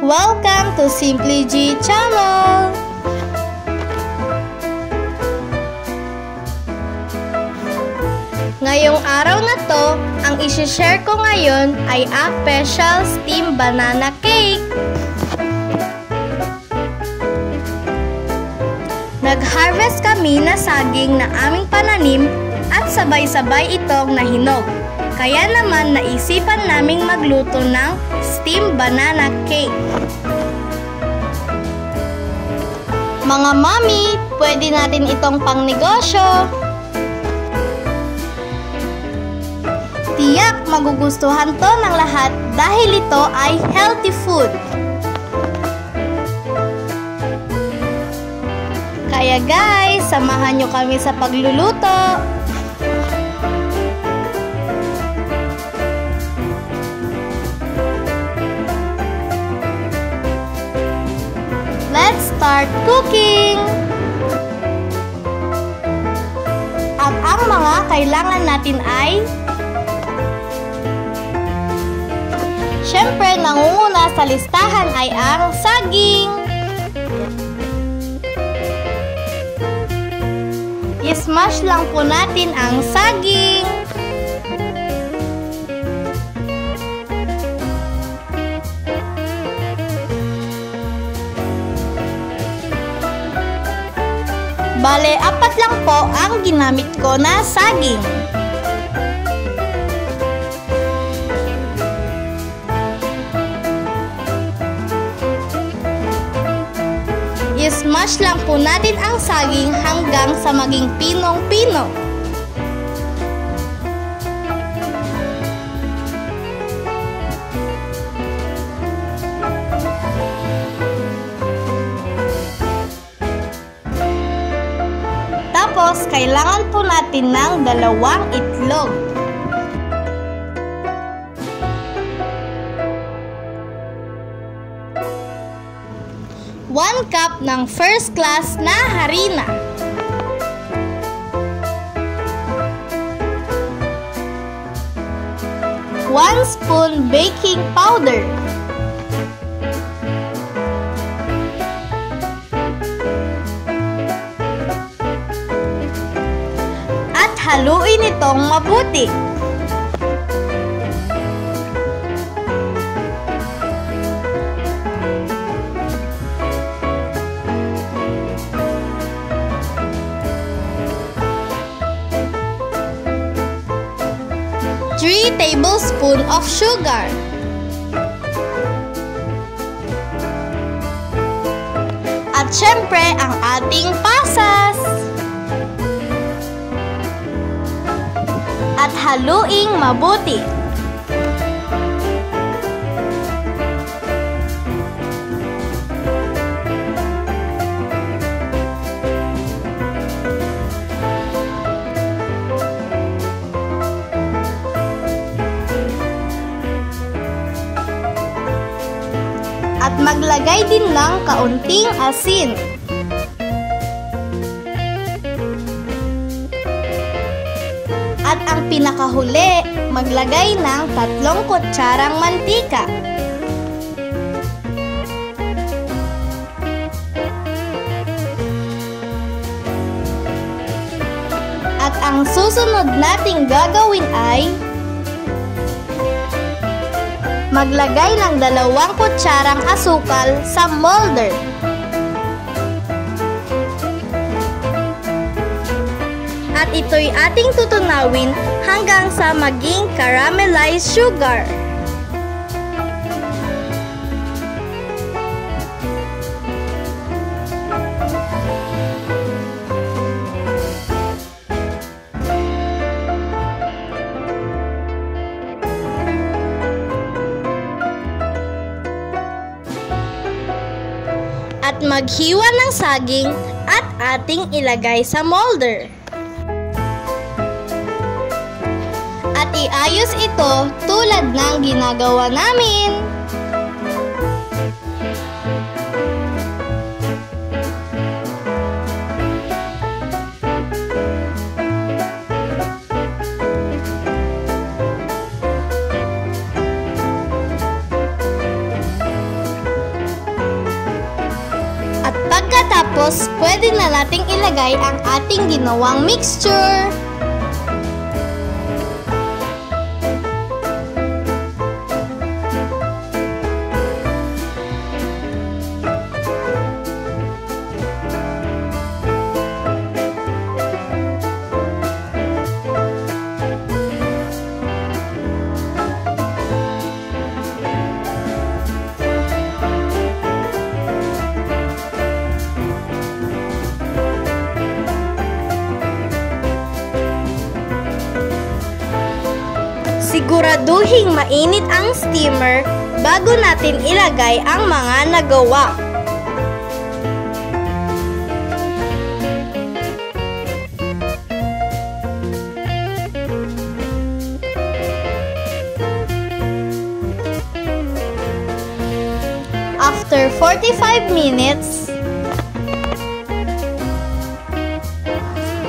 Welcome to Simply G Channel! Ngayong araw na to, ang isi-share ko ngayon ay a special steamed banana cake. Nag-harvest kami na saging na aming pananim at sabay-sabay itong nahinog. Kaya naman naisipan naming magluto ng steamed banana cake. Mga mami, pwede natin itong pangnegosyo. Tiyak magugustuhan to ng lahat dahil ito ay healthy food. Kaya guys, samahan nyo kami sa pagluluto. Let's start cooking! At ang mga kailangan natin ay syempre, nangunguna sa listahan ay ang saging. I-smash lang po natin ang saging. Bale, 4 lang po ang ginamit ko na saging. I-smash lang po natin ang saging hanggang sa maging pinong-pino. Tapos, kailangan po natin ng 2 itlog. One cup ng first class na harina. 1 spoon baking powder. At haluin itong mabuti. Three tablespoons of sugar. At syempre, ang ating pasas. At haluing mabuti. At maglagay din ng kaunting asin. At ang pinakahuli, maglagay ng 3 kutsarang mantika. At ang susunod nating gagawin ay maglagay ng 2 kutsarang asukal sa molder. At ito'y ating tutunawin hanggang sa maging caramelized sugar. At maghiwa ng saging at ating ilagay sa molder. At iayos ito tulad ng ginagawa namin. At pagkatapos, pwede na nating ilagay ang ating ginawang mixture. Siguraduhing mainit ang steamer bago natin ilagay ang mga nagawa. After 45 minutes,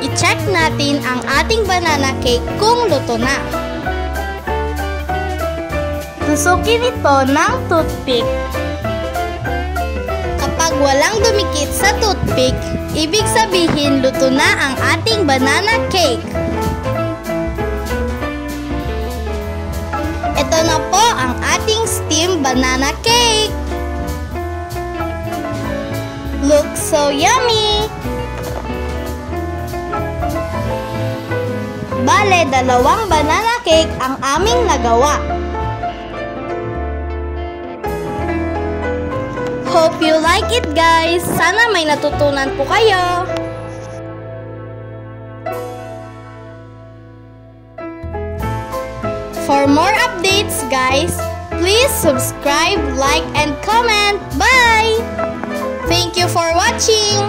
i-check natin ang ating banana cake kung luto na. Tusukin ito ng toothpick. Kapag walang dumikit sa toothpick, ibig sabihin luto na ang ating banana cake. Ito na po ang ating steamed banana cake. Looks so yummy! Bale, 2 banana cake ang aming nagawa. Hope you like it, guys! Sana may natutunan po kayo! For more updates, guys, please subscribe, like, and comment. Bye! Thank you for watching!